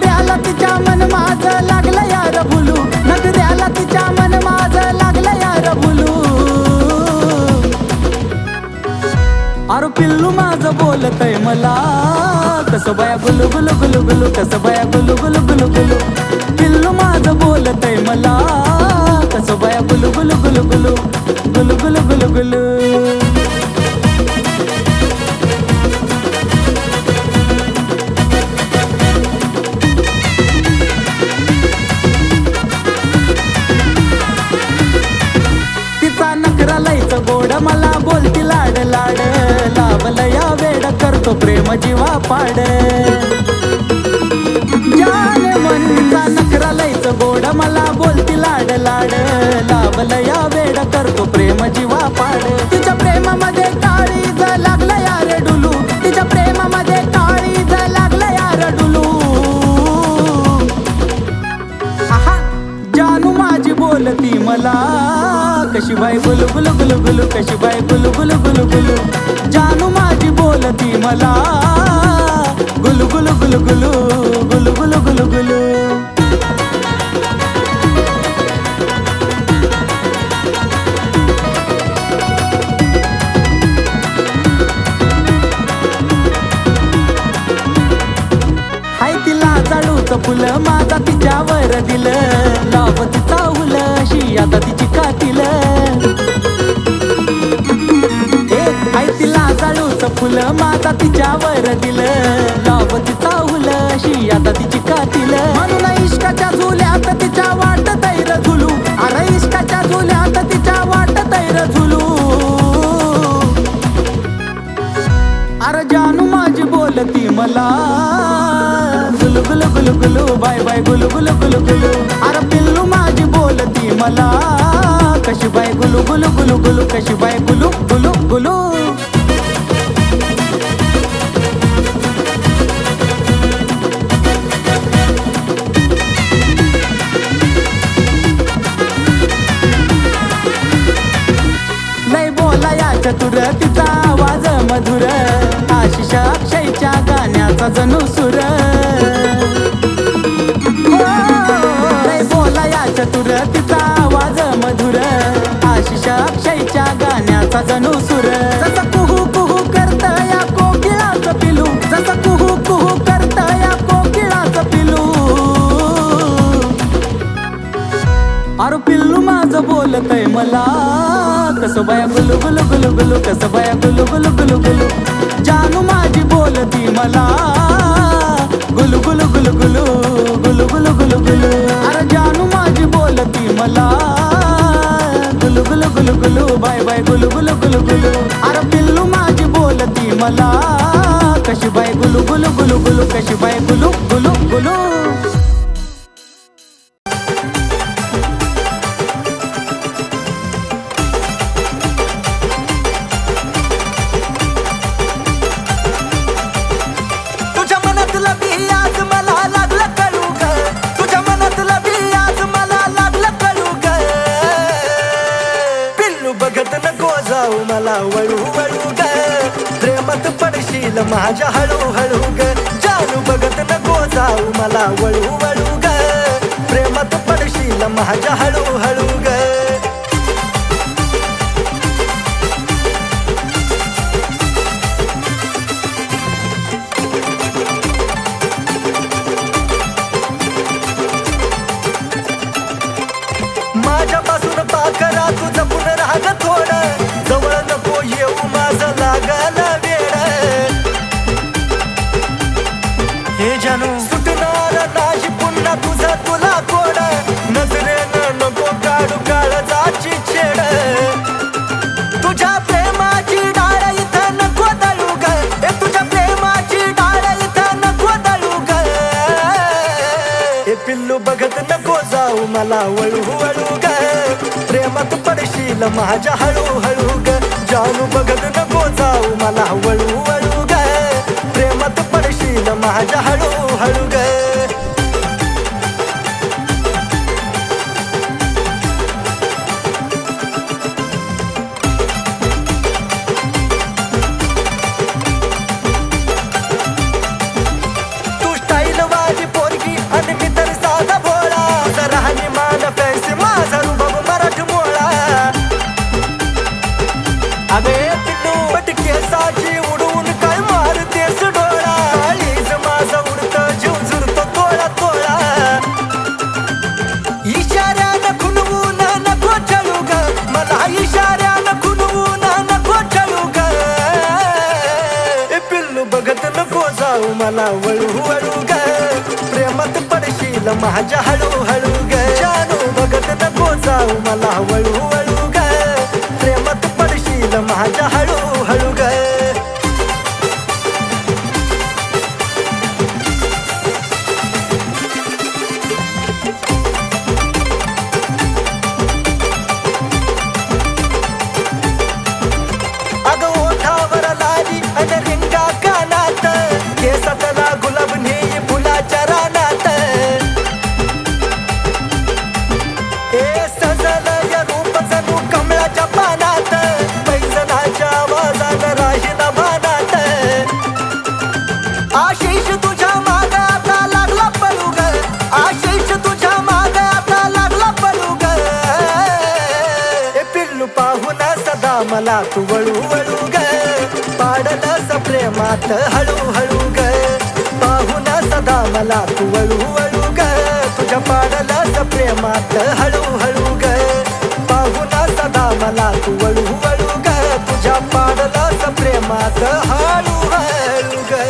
द्याला तिच्या मन माझं लागलं यार भुलू, नख द्याला तिच्या मन माझं लागलं यार भुलू. अरे पिल्लू माझं बोलतय मला, कसं बाया गुलू गुलू गुलू गुलू, कसं बाया गुलू गुलू गुलू गुलू. पिल्लू माझं बोलतय मला, कसं बाया गुलू गुलू गुलू गुलू गुलू गुलू गुलू गुलू. तिचा नखरा लयचं गोड, मला बोलती लाड लाड, लावलं या वेड करतो प्रेम जीवा पाड. जाने मन तिचा नखरा लयचं गोड, मला बोलती लाड लाड, लावलं या वेड करतो प्रेम जीवा पाड. तिच्या प्रेमामध्ये काळीज लागलं यार डुलू, तिच्या प्रेमामध्ये काळीज लागलं यार डुलू. आहा जानू माझी बोलती मला, कशी बाई गुलू गुलू गुलू गुलू, कशी बाई गुलू गुलू गुलू गुलू. जानू माझी बोलती मला, गुलू गुलू गुलू गुलू गुलू गुलू गुलू गुलू. हाय तिला जाळूचं फुलं माझा तिच्यावर दिलं, लाव तिचा हुल अशी आता तिची कातील. हाय तिला जाळूचं फुलं माझा तिच्यावर दिलं, लाव तिचा हुल अशी आता तिची कातील. म्हणून इश्काच्या झुल्यात तिच्या वाट तैर झुलू, अरे इश्काच्या झुल्यात तिच्या वाट तैर झुलू. अरे जानू माझी बोलती मला, गुलू गुलू गुलू गुलू, बाय बाय गुलू गुलू गुलू गुलू. अरे पिल्लू माझी बोलती मला, कशी बाय गुलू गुलू गुलू गुलू, कशी बाय गुलू गुलू गुलू. लय बोला या चतुर, तिचा आवाज मधुर, आशिष अक्षयच्या गाण्याचा जणू सुर. लय बोला या चतुर, तिचा आवाज मधुर, आशिष अक्षयच्या गाण्याचा जणू सुर. जसं कुहू कुहू करत या कोकिळाचं पिलू, जसं कुहू कुहू करत या कोकिळाचं पिलू. अरे पिल्लू माझं बोलतय मला, कसं बाया गुलू गुलू गुलू गुलू, कसं बाया गुलू गुलू गुलू गुलू. जानू माझी बोलती मला, गुलू गुलू गुलू गुलू गुलू गुलू गुलू गुलू. अरे जानू माझी बोलती मला, गुलू गुलू गुलू गुलू, बाय बाय गुलू गुलू गुलू गुलू. अरे पिल्लू माझी बोलती मला, कशी बाय गुलू गुलू गुलू गुलू, कशी बाय गुलू गुलू गुलू. मला वळू वळू ग, प्रेमात पडशील माझ्या हळू हळू ग. जानू बघत नको जाऊ मला वळू वळू ग, प्रेमात पडशील माझ्या हळू हळू ग. माझ्यापासून पाकरा तू जपून राग थोडं, जवळ नको येऊ माझं लागल वेड. हे जानू सुटणार नाही पुन्हा तुझं तुला कोड, नजरेनं नको काढू काळजाची छेड. तुझ्या प्रेमाची डाळ इथं नको दळू ग, तुझ्या प्रेमाची डाळ इथं नको दळू ग. हे पिल्लू बघत नको जाऊ मला वळू वळू ग, प्रेमात पडशील माझ्या हळू हळू ग. जानू बघत नको जाऊ मला वळू वळू ग, प्रेमात पडशील माझ्या हळू हळू ग. तू स्टाईल वाली पोरगी मला वळू वळू ग प्रेमात पडशील माझ्या हळूहळू ग जानू बघत नको जाऊ मला वळू वळू ग प्रेमात पडशील माझ्या हळूहळू ग केसातला गुलाब नेई फुलाच्या रानात ए सजल या रूप जणू कमळाच्या पानात पैजनाच्या आवाजान राहील भानात आशिष तुझ्या माग आता लागला पळू ग आशिष तुझ्या माग आता लागला पळू ग ए पिल्लू पाहून सदा मला तू वळू वळू ग पाडलंस प्रेमात हळूहळू ग पाहून सदा मला तू वळू वळू ग तुझ्या पाडलंस प्रेमात हळूहळू ग पाहून सदा मला तू वळू वळू ग तुझ्या पाडलंस प्रेमात हळूहळू ग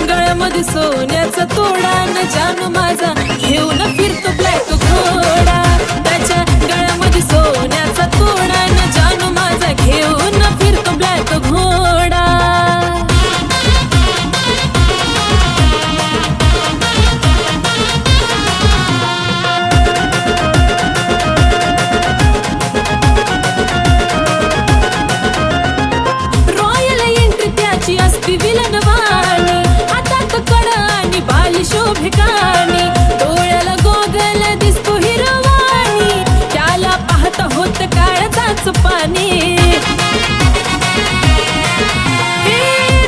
गळ्यामध्ये सोन्याचा तोडा न जानू माझा घेऊन फिरतो ब्लॅक घोडा त्याच्या गळ्यामध्ये सोन्याचा तोडा न जानू माझा घेऊन फिरतो ब्लॅक घोडा रॉयल एंट्री त्याची असती विलनवाणी शोभिकानी डोळ्याला गोगल दिसतो हिरवाणी त्याला पाहता होत काळजाच पाणी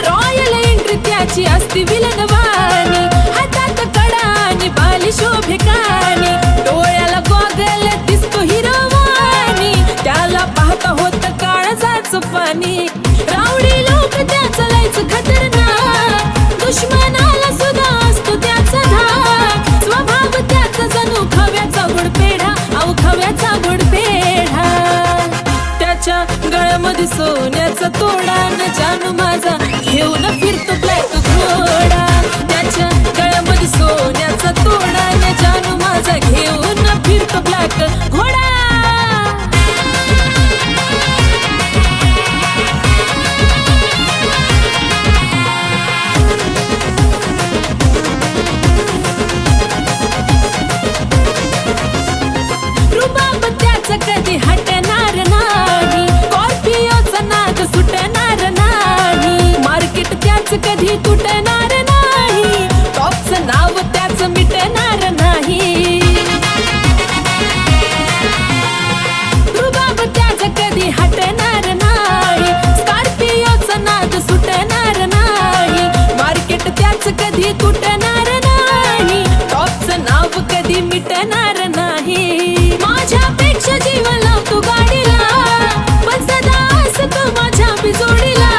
रॉयल एंट्री त्याची असती विलनवाणी हातात कडा आणि बाली शोभिकानी डोळ्याला गोगल दिसतो हिरवाणी त्याला पाहता होत काळजाच पाणी रावडी लोक त्याचं लायचं खतरनाक दुश्मनाला सुद्धा असतो त्याचा धाक स्वभाव त्याचा जणू खव्याचा गुडपेढा अहो खव्याचा गुडपेढा त्याच्या गळ्यामध्ये सोन्याचा तोडा न जानू माझा घेऊन फिरतो ब्लॅक घोडा त्याच्या गळ्यामध्ये सोन्याचा तोडा न जानू माझा घेऊन फिरतो ब्लॅक घोडा कधी हटणार नाही स्कॉर्पिओचा नाद सुटणार नाही मार्केट त्याच कधी तुटणार नाही टॉपचं नाव त्याच मिटणार नाही रुबाब त्याच कधी हटणार नाही स्कॉर्पिओचा नाद सुटणार नाही मार्केट त्याच कधी तुटणार नाही टॉपचं नाव कधी मिटणार नाही माझ्यापेक्षा जीव लावतो गाडीला पण सदा असतो माझ्या बिजोडीला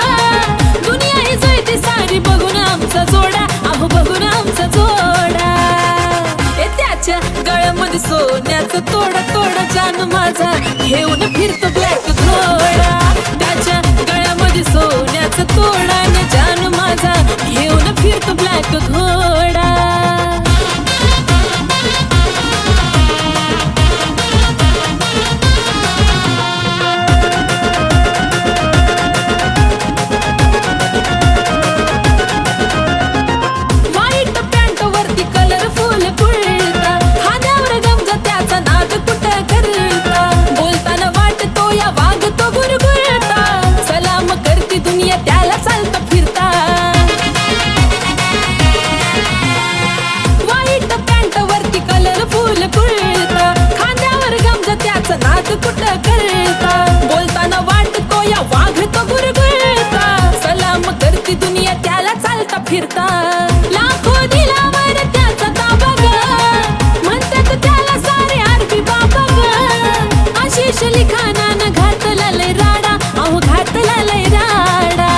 दुनिया ही जळते सारी बघून आमचा जोडा अहो बघून आमचा जोडा त्याच्या गळ्यामध्ये सोन्याचा तोडा तोडा जानू माझा घेऊन फिरतो ब्लॅक घोडा त्याच्या गळ्यामध्ये सोन्याचा तोडा न जानू माझा घेऊन फिरतो ब्लॅक घोडा दुनिया त्याला चालता फिरता लाखो दिलावर त्याचा ताबा ग म्हणतात त्याला सारे आरबी बाबा ग आशिष लिखाणानं घातला लय राडा अहो घातला लय राडा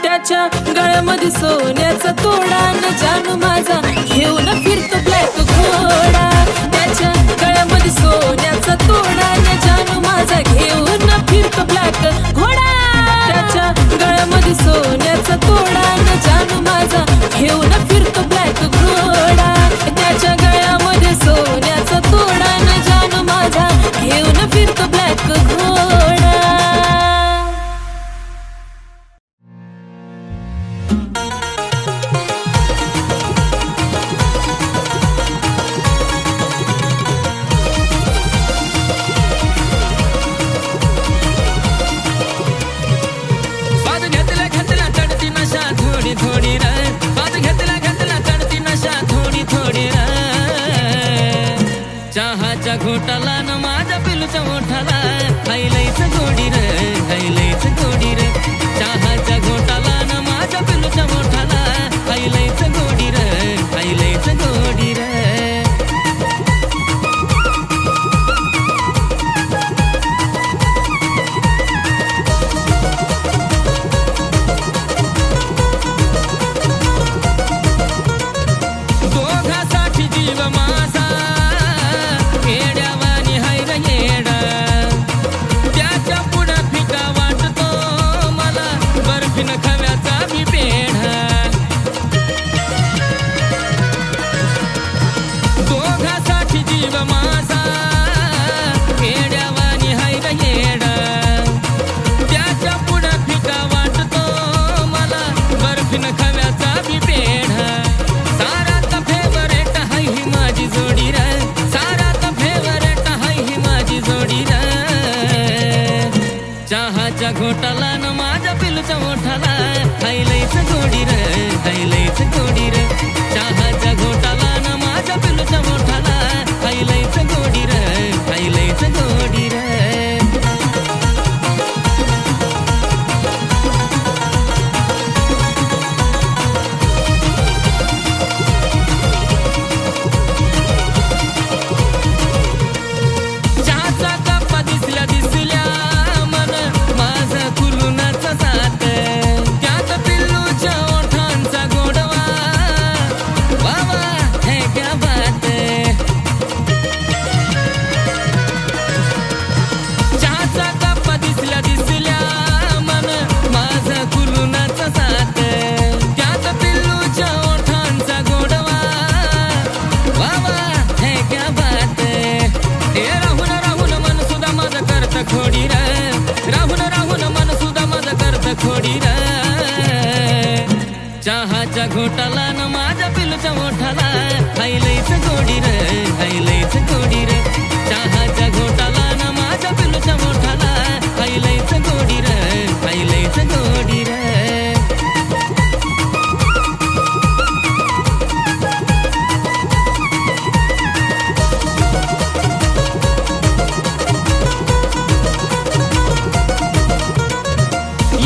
त्याच्या गळ्यामध्ये सोन्याचा तोडा न जानू माझा घेऊन फिरतो ब्लॅक घोडा त्याच्या गळ्यामध्ये सोन्याचा तोडा न जानू माझा घेऊन फिरतो ब्लॅक घोडा त्याच्या गळ्यामध्ये सोन्याचा तोडा न जानू माझा घेऊन फिरतो ब्लॅक घोडा त्याच्या गळ्यामध्ये सोन्याचा तोडा न जानू माझा घेऊन फिरतो ब्लॅक घोडा बाद घेतला घेतला चढती नशा थोडी थोडी र बाद घेतला घेतला चढती नशा थोडी थोडी र चहाच्या घोटाला न माझ्या पिलूच्या मोठाला हैलईच गोडी र हैलईच गोडी र चहाच्या घोटाला न माझ्या पिलूच्या मोठाला हैलईच गोडी र हैलईच गोडी र दोघासाठी जीव माझा येड्यावानी हाय ग येडा त्याच्या पुढं फिका वाटतो मला बर्फीन खव्याचा मी पेढा दोघासाठी जीव माझा येड्यावानी हाय ग येडा त्याच्या पुढं फिका वाटतो मला बर्फीन खव्याचा मी पेढा सारात फेवरेट हाय ही माझी जोडी र सारात फेवरेट हाय ही माझी जोडी र चहाच्या घोटाला न माझ्या पिलूच्या मोठाला हैलईच गोडी र हैलईच गोडी र चहाच्या घोटाला न माझ्या पिलूच्या मोठाला हैलईच गोडी र हैलईच गोडी र चहाचा कप दिसल्या दिसल्या मन माझं खुलूनच जात त्यात पिल्लूच्या ओठांचा गोडवा वा वा है क्या बात चहाचा कप दिसल्या दिसल्या मन माझं खुलूनच जात त्यात पिल्लूच्या ओठांचा गोडवा वा वा है क्या बात हे राहून राहून मन सुद्धा माझं करत खोडी र राहून राहून मन सुद्धा माझं करत खोडी र चहाच्या घोटाला न माझ्या पिलूच्या मोठाला हैलईच गोडी र हैलईच गोडी र चहाच्या घोटाला न माझ्या पिलूच्या मोठाला हैलईच गोडी र हैलईच गोडी र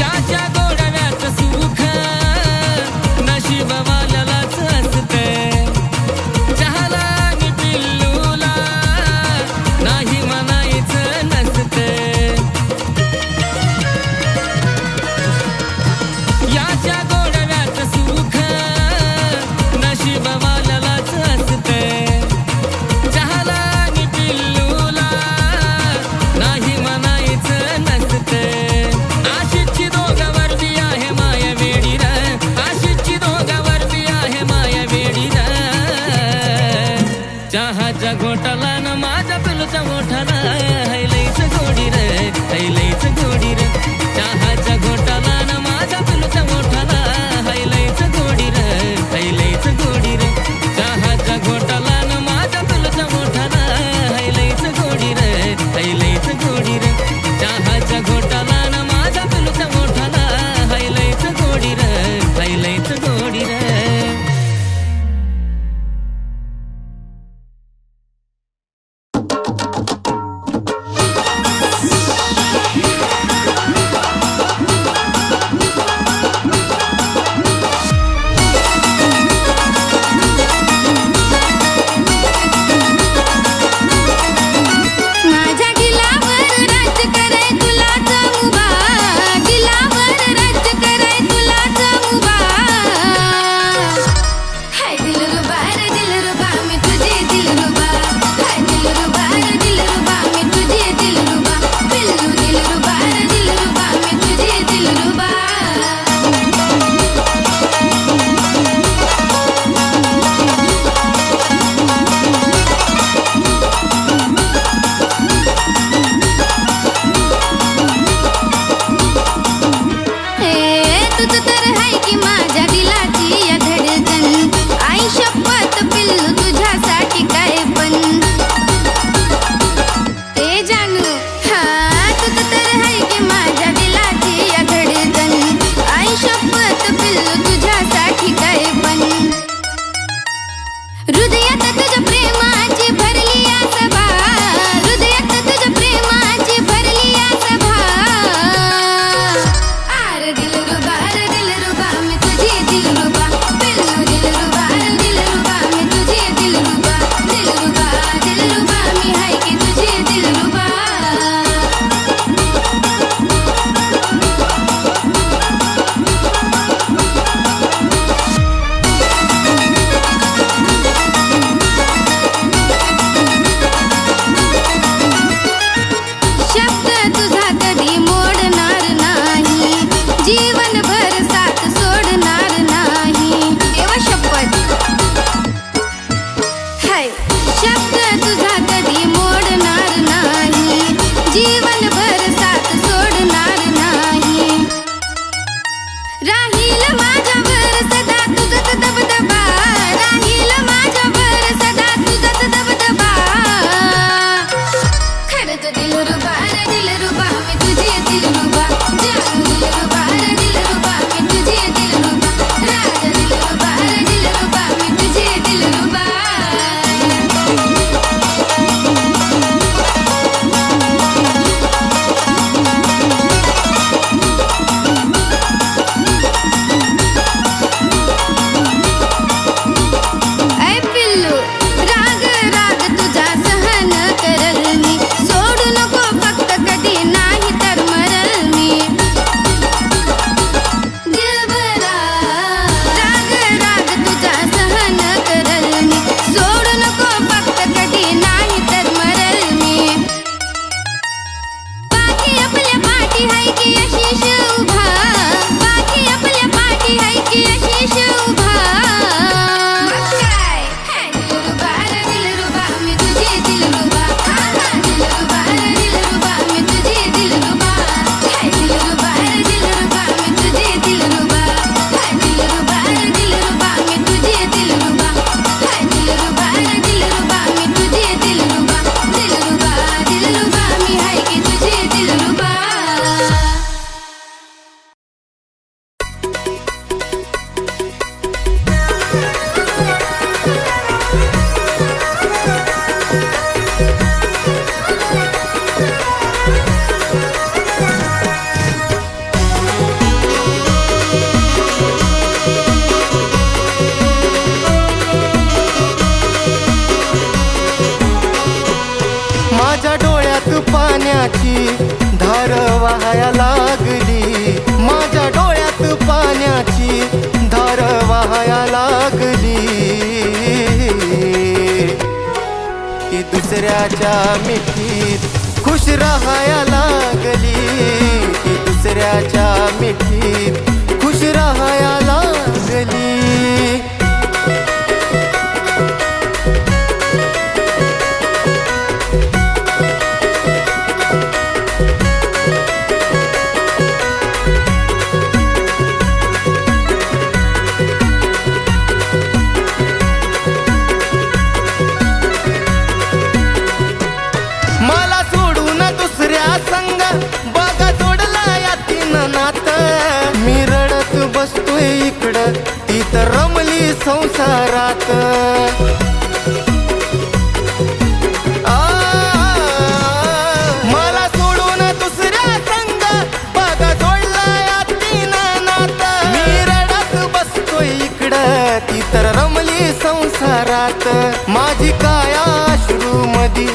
याच्या गोडव्याचं सुख नशीबवाल्यालाच असतं चहाला आणि पिल्लूला नाही म्हणायचं नसतं याच्या गोडव्याचं सुख नशीबवाल्यालाच असतं चहाला आणि पिल्लूला नाही म्हणायचं नसतं आशिषची दोघावरती आहे माया वेडी र आशिषची दोघावरती आहे माया वेडी र चहाच्या घोटाला न माझ्या पिलूच्या मोठाला हैलईच गोडी र हैलईच गोडी र चहाच्या घोटाला न माझ्या पिलूच्या मोठाला हैलईच गोडी र हैलईच गोडी र चहाच्या घोटाला न माझ्या पिलूच्या मोठाला हैलईच गोडी र हैलईच गोडी र चहाच्या घोटाला न माझ्या पिलूच्या मोठाला हैलईच गोडी र हैलईच गोडी र हृदयात तुझ्या प्रेमाची भरली आसभा हृदयात तुझ्या प्रेमाची भरली आसभा आर दिलरुबा मी तुझी दिलरुबा पिल्लू दिलरुबा मी तुझी दिलरुबा दिलरुबा मी हाय की तुझी दिलरुबा शब्द तुझा कधी मोडणार नाही जीवनभर साथ सोडणार नाही देवा शपथ हाय शब्द तुझा कधी मोडणार नाही जीवनभर साथ सोडणार नाही राहील माझ्यावर सदा तुझाच दबदबा राहील माझ्यावर सदा तुझाच दबदबा खरंच दिलरुबा मी तुझी दिलरुबा जानू दिलरुबा मी तुझी दिलरुबा राजा दिलरुबा मी तुझी दिलरुबा ऐ पिल्लू राग राग तुझा सहन करल मी सोडू नको फक्त कधी नाही तर मरल मी दिलबरा राग राग तुझा सहन करल मी सोडू नको फक्त कधी नाही तर मरल मी बाकी आपल्या पाठी हाय की आशिष उभा बाकी आपल्या पाठी हाय की आशिष उभा काय हाय दिलरुबा मी तुझी दिलरुबा हा दिलरुबा मी तुझी दिलरुबा हाय दिलरुबा मी तुझी दिलरुबा हाय दिलरुबा मी तुझी दिलरुबा हाय दिलरुबा मी तुझी दिलरुबा दिलरुबा मी हाय की तुझी दिलरुबा माझ्या डोळ्यात पाण्याची धार वाहाया लागली माझ्या डोळ्यात पाण्याची धार वाहाया लागली की दुसऱ्याच्या मिठीत खुश राहाया लागली की दुसऱ्याच्या मिठीत खुश राहाया लागली मला सोडून दुसऱ्या संग बघा सोडला या तिनं नात मी रडत बसतोय इकडं ती तर रमली संसारात मला सोडून दुसऱ्या संग बघा सोडला या तिनं नात मी रडत बसतोय इकडं ती तर रमली संसारात माझी काया अश्रूमधी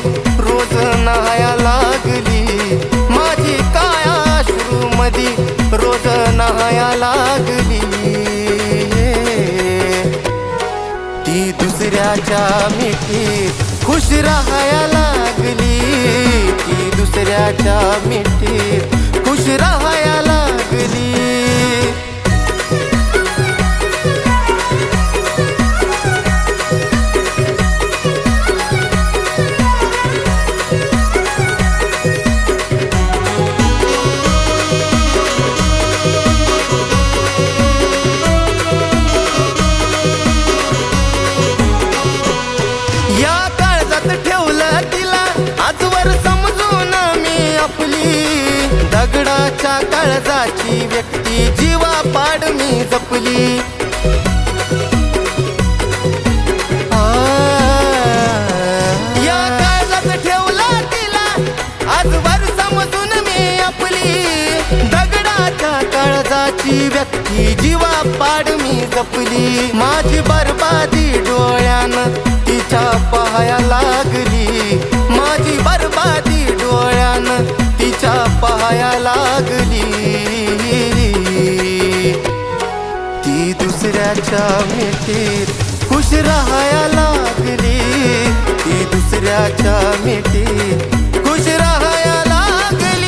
रोज नहाया लागली माझी काया अश्रूमधी रोज नहाया लागली ती दुसऱ्याच्या मिठीत खुश राहाया लागली ती दुसऱ्याच्या मिठीत खुश राहाया लागली दगडाच्या काळजाची व्यक्ती जीवा पाड मी जपली एकटी जीवा पाड मी जपली, माझी बरबादी डोळ्यानं तिच्या पाया लागली, माझी बरबादी डोळ्यानं तिच्या पाया लागली. ती दुसऱ्याच्या मिठीत खुश राहाया लागली, ती दुसऱ्याच्या मिठीत खुश राहाया लागली.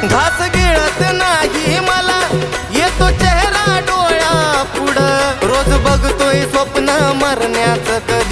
घास गिळत नाही मला येतो चेहरा डोळ्या पुढं, रोज बघतोय स्वप्न मरण्याचं.